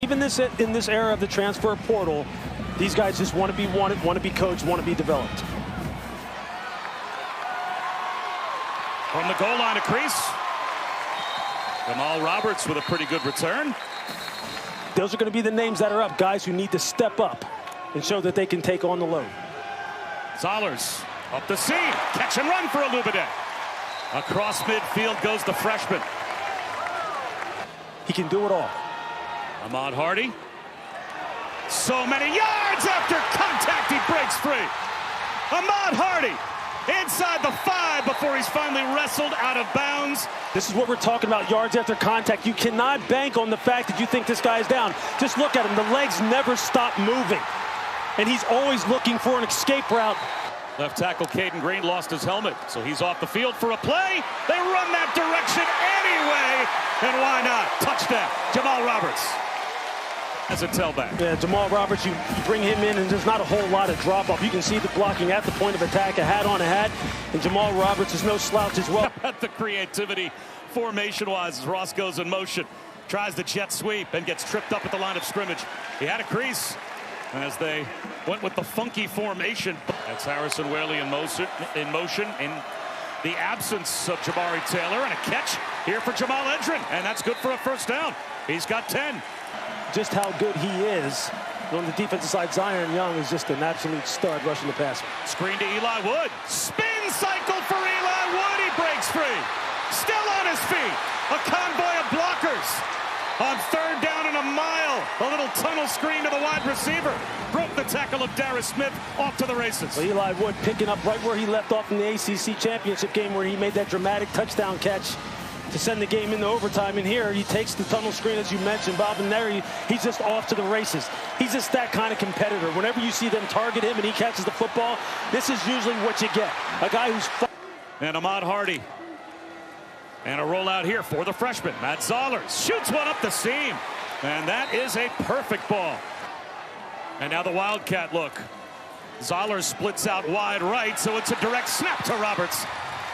Even in this era of the transfer portal, these guys just want to be wanted, want to be coached, want to be developed. From the goal line to crease, Jamal Roberts with a pretty good return. Those are going to be the names that are up, guys who need to step up and show that they can take on the load. Zollers up the seam, catch and run for Alubade. Across midfield goes the freshman. He can do it all. Ahmad Hardy. So many yards after contact, he breaks free. Ahmad Hardy inside the 5 before he's finally wrestled out of bounds. This is what we're talking about, yards after contact. You cannot bank on the fact that you think this guy's down. Just look at him. The legs never stop moving. And he's always looking for an escape route. Left tackle Caden Green lost his helmet, so he's off the field for a play. They run that direction anyway, and why not? Touchdown, Jamal Roberts. As a tailback. Yeah, Jamal Roberts, you bring him in, and there's not a whole lot of drop-off. You can see the blocking at the point of attack, a hat on a hat, and Jamal Roberts is no slouch as well. At the creativity, formation-wise, as Ross goes in motion, tries the jet sweep and gets tripped up at the line of scrimmage. He had a crease as they went with the funky formation. That's Harrison Whaley in motion in the absence of Jabari Taylor, and a catch here for Jamal Edrin, and that's good for a first down. He's got 10. Just how good he is. On the defensive side, Zion Young is just an absolute stud rushing the passer. Screen to Eli Wood. Spin cycle for Eli Wood. He breaks free. Still on his feet. A convoy of blockers. On 3rd down and a mile. A little tunnel screen to the wide receiver. Broke the tackle of Darius Smith, off to the races. Well, Eli Wood picking up right where he left off in the ACC championship game, where he made that dramatic touchdown catch to send the game into overtime. And here he takes the tunnel screen, as you mentioned, Bob, and there he's just off to the races. He's just that kind of competitor. Whenever you see them target him and he catches the football, this is usually what you get. A guy who's... And Ahmad Hardy. And a rollout here for the freshman. Matt Zollers shoots one up the seam. And that is a perfect ball. And now the Wildcat look. Zollers splits out wide right, so it's a direct snap to Roberts.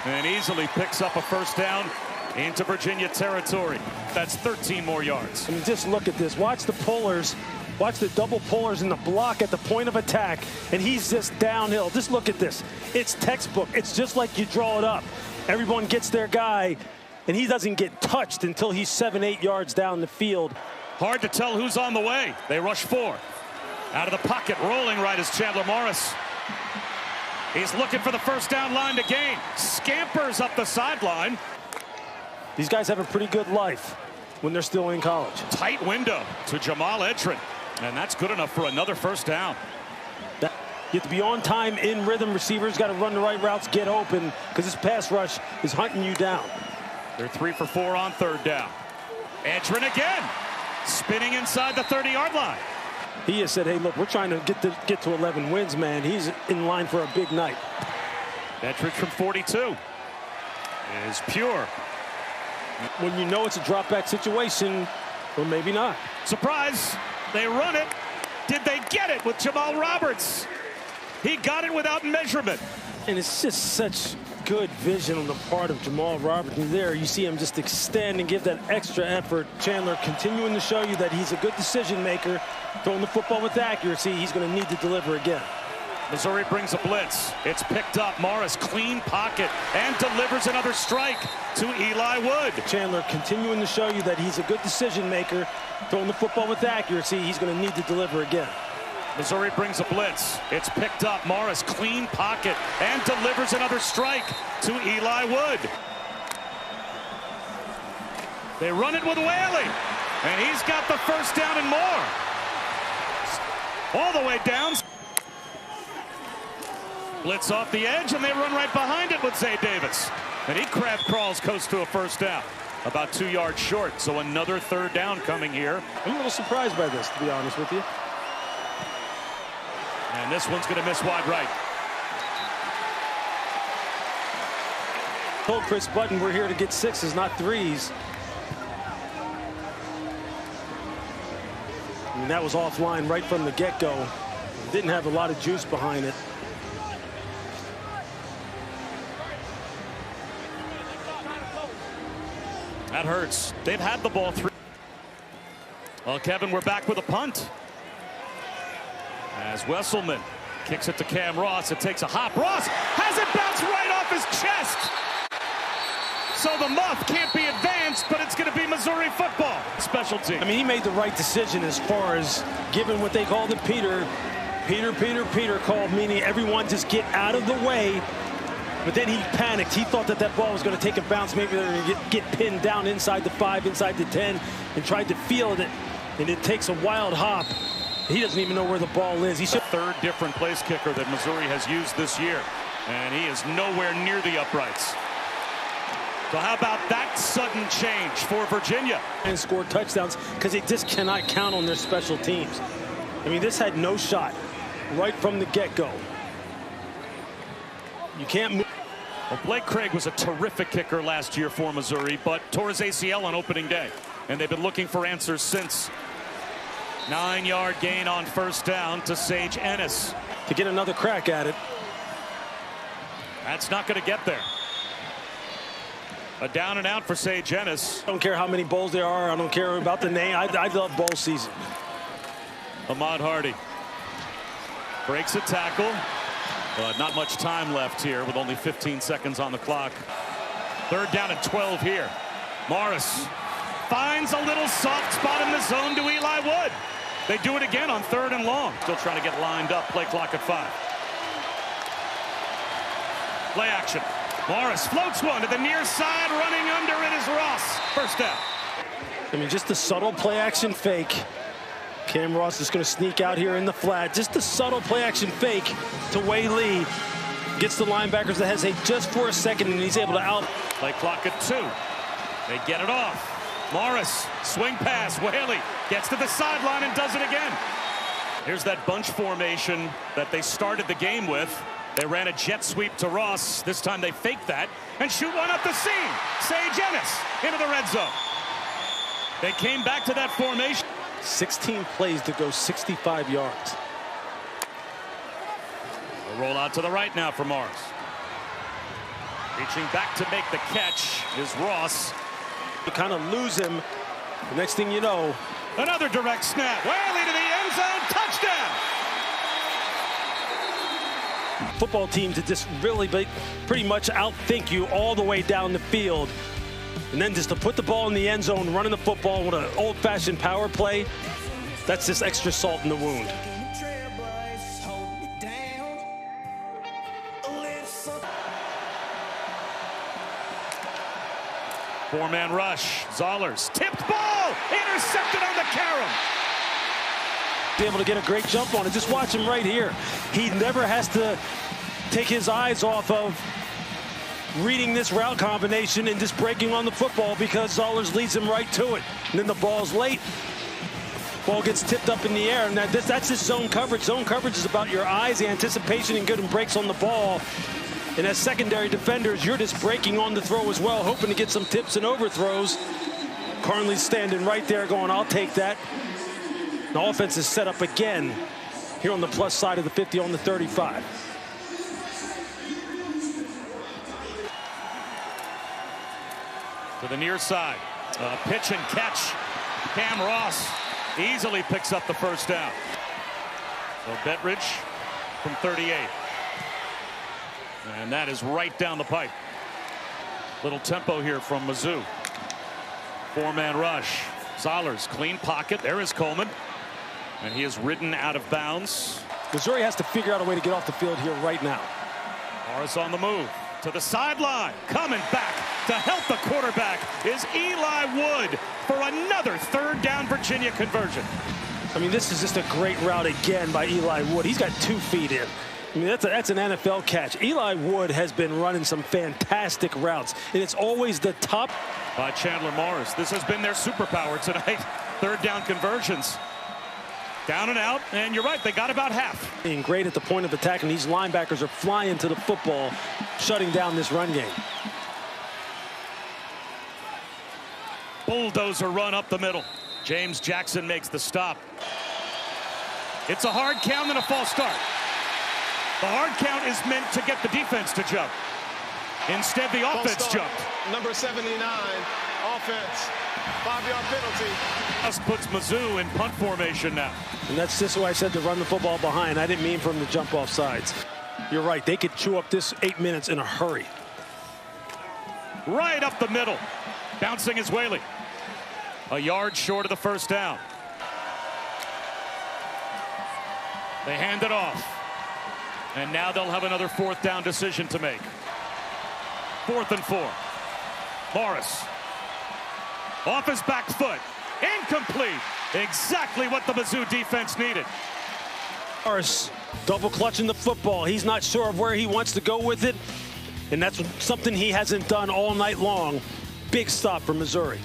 And easily picks up a first down into Virginia territory. That's 13 more yards. I mean, just look at this. Watch the pullers. Watch the double pullers in the block at the point of attack. And he's just downhill. Just look at this. It's textbook. It's just like you draw it up. Everyone gets their guy, and he doesn't get touched until he's 7-8 yards down the field. Hard to tell who's on the way. They rush 4. Out of the pocket, rolling right is Chandler Morris. He's looking for the first down line to gain. Scampers up the sideline. These guys have a pretty good life when they're still in college. Tight window to Jamal Edrin, and that's good enough for another first down. You have to be on time, in rhythm. Receivers got to run the right routes, get open, because this pass rush is hunting you down. They're 3 for 4 on 3rd down. Edrin again, spinning inside the 30-yard line. He has said, hey, look, we're trying to get to 11 wins, man. He's in line for a big night. Edrin from 42 is pure. When you know it's a drop-back situation, or maybe not. Surprise, they run it. Did they get it with Jamal Roberts? He got it without measurement. And it's just such good vision on the part of Jamal Roberts. And there you see him just extend and give that extra effort. Chandler continuing to show you that he's a good decision maker. Throwing the football with accuracy, he's going to need to deliver again. Missouri brings a blitz. It's picked up. Morris, clean pocket, and delivers another strike to Eli Wood. Chandler continuing to show you that he's a good decision maker. Throwing the football with accuracy, he's going to need to deliver again. Missouri brings a blitz. It's picked up. Morris, clean pocket, and delivers another strike to Eli Wood. They run it with Whaley, and he's got the first down and more. All the way down. Blitz off the edge, and they run right behind it with Zay Davis. And he crab crawls coast to a first down. About 2 yards short, so another 3rd down coming here. I'm a little surprised by this, to be honest with you. And this one's going to miss wide right. Told Chris Button we're here to get 6s, not 3s. I mean, that was offline right from the get-go. Didn't have a lot of juice behind it. That hurts. They've had the ball 3. Well, Kevin, we're back with a punt. As Wesselman kicks it to Cam Ross. It takes a hop. Ross has it bounce right off his chest. So the muff can't be advanced, but it's going to be Missouri football. Special team. I mean, he made the right decision as far as giving what they called it Peter called, meaning everyone just get out of the way. But then he panicked. He thought that that ball was going to take a bounce. Maybe they're going to get pinned down inside the 5, inside the 10, and tried to field it. And it takes a wild hop. He doesn't even know where the ball is. He's the third different place kicker that Missouri has used this year. And he is nowhere near the uprights. So how about that sudden change for Virginia? And score touchdowns because they just cannot count on their special teams. I mean, this had no shot right from the get-go. You can't move. Well, Blake Craig was a terrific kicker last year for Missouri, but tore his ACL on opening day. And they've been looking for answers since. 9-yard gain on first down to Sage Ennis. To get another crack at it. That's not going to get there. A down and out for Sage Ennis. I don't care how many bowls there are. I don't care about the name. I love bowl season. Ahmad Hardy breaks a tackle. Not much time left here with only 15 seconds on the clock. 3rd down and 12 here. Morris finds a little soft spot in the zone to Eli Wood. They do it again on 3rd and long. Still trying to get lined up. Play clock at 5. Play action. Morris floats one to the near side. Running under it is Ross. First down. I mean, just the subtle play action fake. Cam Ross is going to sneak out here in the flat. Just the subtle play action fake to Wei Lee. Gets the linebackers to hesitate just for a second, and he's able to out. Play clock at 2. They get it off. Morris, swing pass. Whaley gets to the sideline and does it again. Here's that bunch formation that they started the game with. They ran a jet sweep to Ross. This time they faked that and shoot one up the seam. Sage Ennis into the red zone. They came back to that formation. 16 plays to go 65 yards. A roll out to the right now for Morris. Reaching back to make the catch is Ross. You kind of lose him. The next thing you know. Another direct snap. Whaley to the end zone. Touchdown. Football team to just really pretty much outthink you all the way down the field. And then just to put the ball in the end zone, running the football with an old-fashioned power play, that's just extra salt in the wound. Four-man rush. Zollers tipped ball. Intercepted on the carom. Be able to get a great jump on it. Just watch him right here. He never has to take his eyes off of reading this route combination and just breaking on the football because Zollers leads him right to it. And then the ball's late. Ball gets tipped up in the air. And that's just zone coverage. Zone coverage is about your eyes, the anticipation, and getting breaks on the ball. And as secondary defenders, you're just breaking on the throw as well, hoping to get some tips and overthrows. Carnley's standing right there going, I'll take that. The offense is set up again here on the plus side of the 50 on the 35. To the near side. Pitch and catch. Cam Ross easily picks up the first down. So Bettridge from 38. And that is right down the pipe. Little tempo here from Mizzou. Four-man rush. Zollers, clean pocket. There is Coleman. And he is ridden out of bounds. Missouri has to figure out a way to get off the field here right now. Morris on the move. To the sideline. Coming back to help the quarterback is Eli Wood for another 3rd down Virginia conversion. I mean, this is just a great route again by Eli Wood. He's got 2 feet in. I mean, that's an NFL catch. Eli Wood has been running some fantastic routes, and it's always the top. By Chandler Morris. This has been their superpower tonight. 3rd down conversions. Down and out, and you're right, they got about half. Being great at the point of attack, and these linebackers are flying to the football, shutting down this run game. Bulldozer run up the middle. James Jackson makes the stop. It's a hard count and a false start. The hard count is meant to get the defense to jump. Instead, the offense jumped. Number 79, Offense. 5-yard penalty. Just puts Mizzou in punt formation now. And that's just why I said to run the football behind. I didn't mean for him to jump off sides. You're right. They could chew up this 8 minutes in a hurry. Right up the middle. Bouncing is Whaley. A yard short of the first down. They hand it off. And now they'll have another 4th down decision to make. 4th and 4. Morris. Off his back foot. Incomplete. Exactly what the Mizzou defense needed. Morris double clutching the football. He's not sure of where he wants to go with it. And that's something he hasn't done all night long. Big stop for Missouri.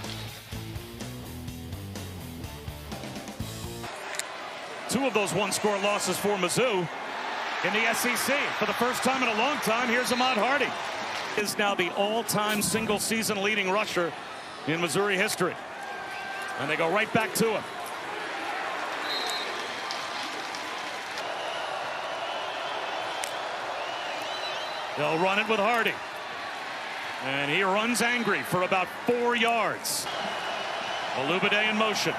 2 of those 1-score losses for Mizzou in the SEC. For the first time in a long time, here's Ahmad Hardy. Is now the all-time single-season leading rusher in Missouri history. And they go right back to him. They'll run it with Hardy. And he runs angry for about 4 yards. Olubade in motion.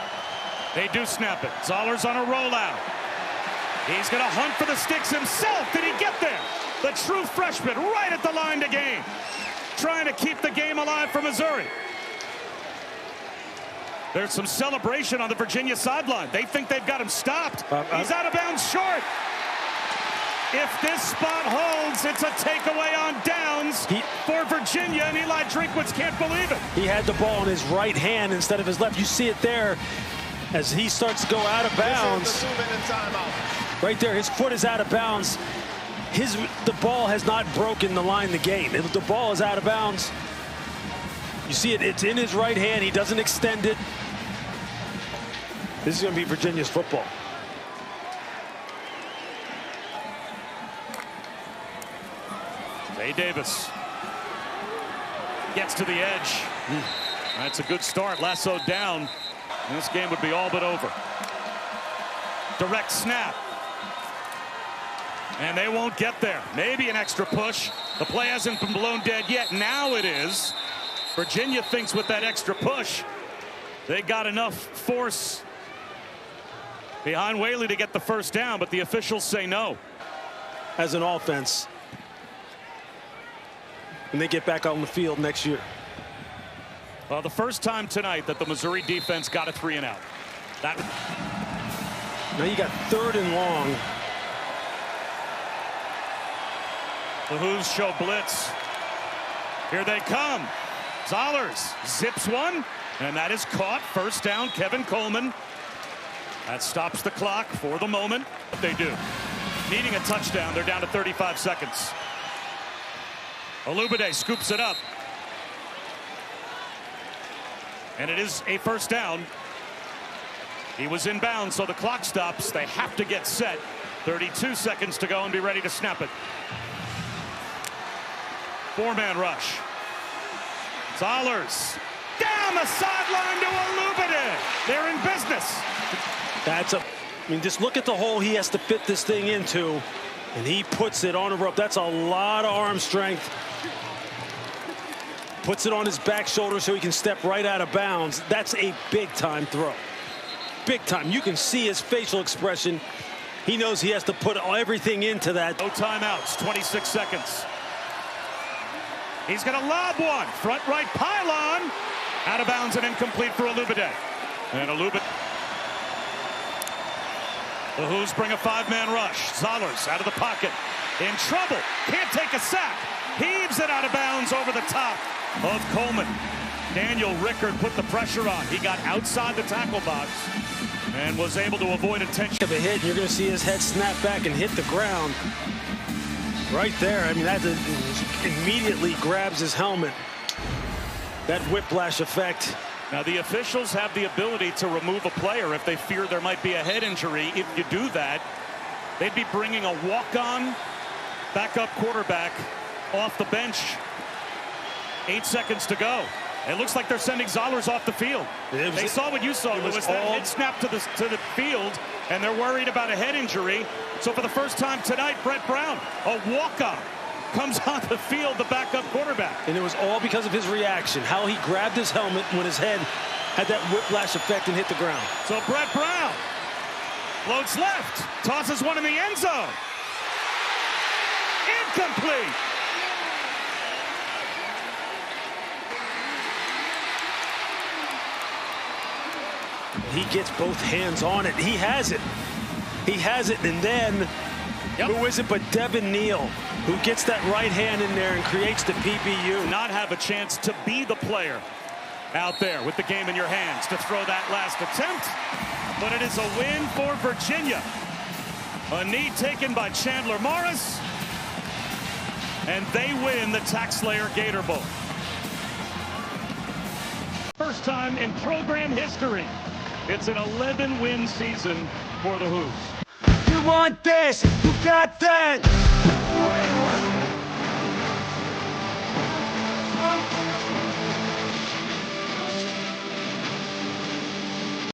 They do snap it. Zollers on a rollout. He's going to hunt for the sticks himself. Did he get there? The true freshman right at the line to gain. Trying to keep the game alive for Missouri. There's some celebration on the Virginia sideline. They think they've got him stopped. He's out of bounds short. If this spot holds, it's a takeaway on downs for Virginia, and Eli Drinkwitz can't believe it. He had the ball in his right hand instead of his left. You see it there as he starts to go out of bounds. Right there, his foot is out of bounds. The ball has not broken the line to gain. The ball is out of bounds. You see it, it's in his right hand. He doesn't extend it. This is going to be Virginia's football. Zay Davis gets to the edge. That's a good start. Lassoed down. And this game would be all but over. Direct snap. And they won't get there. Maybe an extra push. The play hasn't been blown dead yet. Now it is. Virginia thinks with that extra push, they got enough force behind Whaley to get the first down, but the officials say no. As an offense, when they get back on the field next year. Well, the first time tonight that the Missouri defense got a 3-and-out. Now you got 3rd and long. The Who's show blitz. Here they come. Zollers zips one, and that is caught. First down, Kevin Coleman. That stops the clock for the moment. What they do. Needing a touchdown, they're down to 35 seconds. Olubade scoops it up. And it is a first down. He was in bounds, so the clock stops. They have to get set. 32 seconds to go and be ready to snap it. 4-man rush. Zollers down the sideline to Olubade. They're in business. I mean, just look at the hole he has to fit this thing into, and he puts it on a rope. That's a lot of arm strength. Puts it on his back shoulder so he can step right out of bounds. That's a big-time throw. Big time. You can see his facial expression. He knows he has to put everything into that. No timeouts, 26 seconds. He's going to lob one. Front right pylon. Out of bounds and incomplete for Olubade. And Olubade. The Who's bring a 5-man rush. Zollers out of the pocket. In trouble. Can't take a sack. Heaves it out of bounds over the top of Coleman. Daniel Rickard put the pressure on. He got outside the tackle box and was able to avoid attention. Of a hit, you're going to see his head snap back and hit the ground. Right there. I mean, that immediately grabs his helmet. That whiplash effect. Now, the officials have the ability to remove a player if they fear there might be a head injury. If you do that, they'd be bringing a walk-on backup quarterback off the bench. 8 seconds to go. It looks like they're sending Zollers off the field. They saw what you saw, Lewis. That head snap to the field, and they're worried about a head injury. So for the first time tonight, Brett Brown, a walk-on comes on the field, the backup quarterback. And it was all because of his reaction, how he grabbed his helmet when his head had that whiplash effect and hit the ground. So Brett Brown floats left, tosses one in the end zone. Incomplete. He gets both hands on it. He has it. He has it. And then, who is it but Devin Neal, who gets that right hand in there and creates the PBU. Not have a chance to be the player out there with the game in your hands to throw that last attempt. But it is a win for Virginia. A knee taken by Chandler Morris. And they win the TaxSlayer Gator Bowl. First time in program history. It's an 11-win season for the Hoos. You want this, you got that.